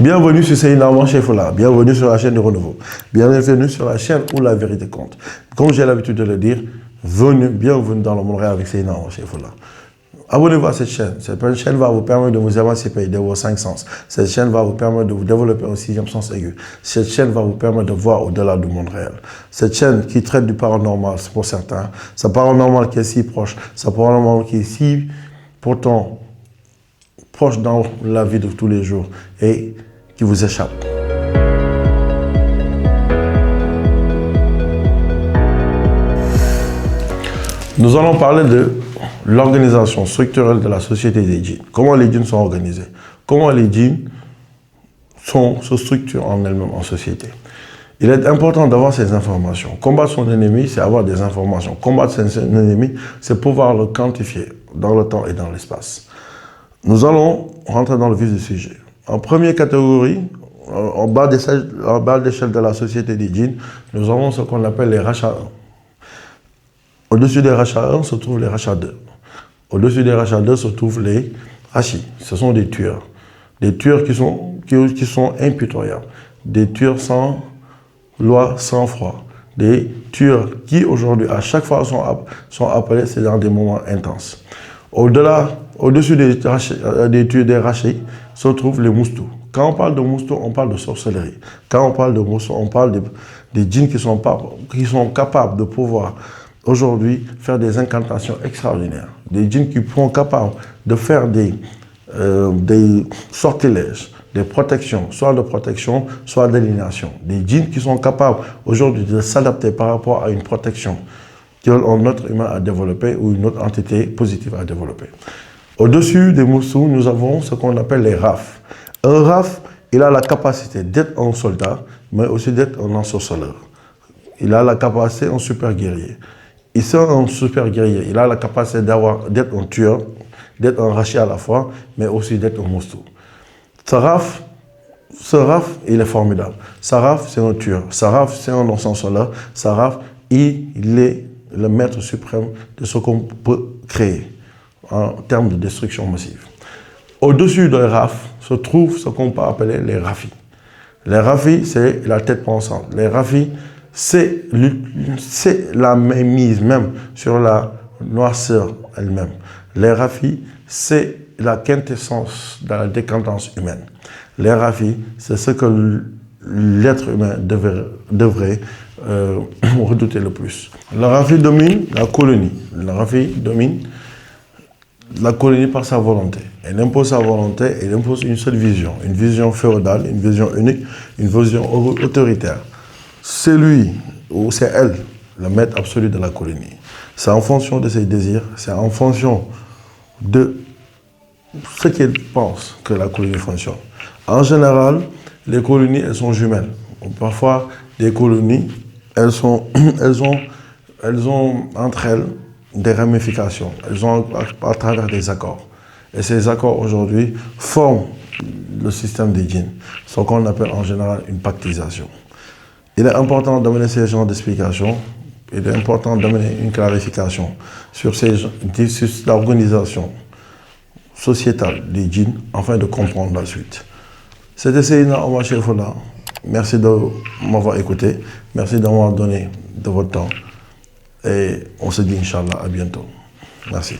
Bienvenue sur Seydina Chefola, bienvenue sur la chaîne du Renouveau, bienvenue sur la chaîne où la vérité compte. Comme j'ai l'habitude de le dire, bienvenue dans le monde réel avec Seydina Chefola. Abonnez-vous à cette chaîne. Cette chaîne va vous permettre de vous émanciper de vos 5 sens. Cette chaîne va vous permettre de vous développer un 6e sens aigu. Cette chaîne va vous permettre de voir au-delà du monde réel. Cette chaîne qui traite du paranormal pour certains, ce paranormal qui est si proche, ce paranormal qui est si pourtant proche dans la vie de tous les jours et qui vous échappe. Nous allons parler de l'organisation structurelle de la société des djinns. Comment les djinns sont organisés. Comment les djinns se structurent en elles-mêmes en société. Il est important d'avoir ces informations. Combattre son ennemi, c'est avoir des informations. Combattre son ennemi, c'est pouvoir le quantifier dans le temps et dans l'espace. Nous allons rentrer dans le vif du sujet. En première catégorie, en bas d'échelle de la société des djinns, nous avons ce qu'on appelle les Racha 1. Au-dessus des Racha 1 se trouvent les Racha 2. Au-dessus des Racha 2 se trouvent les Rachi. Ce sont des tueurs. Des tueurs qui sont impitoyables. Des tueurs sans loi, sans froid. Des tueurs qui aujourd'hui, à chaque fois, sont appelés, c'est dans des moments intenses. Au-dessus des Rachi se trouvent les Moustou. Quand on parle de Moustou, on parle de sorcellerie. Quand on parle de Moustou, on parle des djinns qui sont capables de pouvoir aujourd'hui faire des incantations extraordinaires. Des djinns qui sont capables de faire des sortilèges, des protections, soit de protection, soit d'élimination. Des djinns qui sont capables aujourd'hui de s'adapter par rapport à une protection qu'un autre humain a développée ou une autre entité positive a développée. Au-dessus des Moussous, nous avons ce qu'on appelle les Raf. Un Raf, il a la capacité d'être un soldat, mais aussi d'être un ensorceleur. Il a la capacité d'un super guerrier. Il est un super guerrier. Il a la capacité d'être un tueur, d'être un Rachi à la fois, mais aussi d'être un Moustou. Ce Raf, il est formidable. Saraf, c'est un tueur. Saraf, c'est un ensorceleur. Saraf, il est le maître suprême de ce qu'on peut créer en termes de destruction massive. Au-dessus des Raf se trouve ce qu'on peut appeler les Rafis. Les Rafis, c'est la tête pensante. Les Rafis, c'est la mise même sur la noirceur elle-même. Les Rafis, c'est la quintessence de la décadence humaine. Les Rafis, c'est ce que l'être humain devrait redouter le plus. Le Rafi domine la colonie. Le Rafi domine la colonie par sa volonté. Elle impose sa volonté, elle impose une seule vision. Une vision féodale, une vision unique, une vision autoritaire. C'est lui ou c'est elle, le maître absolu de la colonie. C'est en fonction de ses désirs, c'est en fonction de ce qu'il pense que la colonie fonctionne. En général, les colonies, elles sont jumelles. Parfois, les colonies, elles ont entre elles des ramifications. Elles ont à travers des accords. Et ces accords aujourd'hui forment le système des djinns, ce qu'on appelle en général une pactisation. Il est important d'amener ces genres d'explications, il est important d'amener une clarification sur l'organisation sociétale des djinns afin de comprendre la suite. C'était Seydina Omar Chefola. Merci de m'avoir écouté, merci d'avoir donné de votre temps et on se dit Inch'Allah à bientôt. Merci.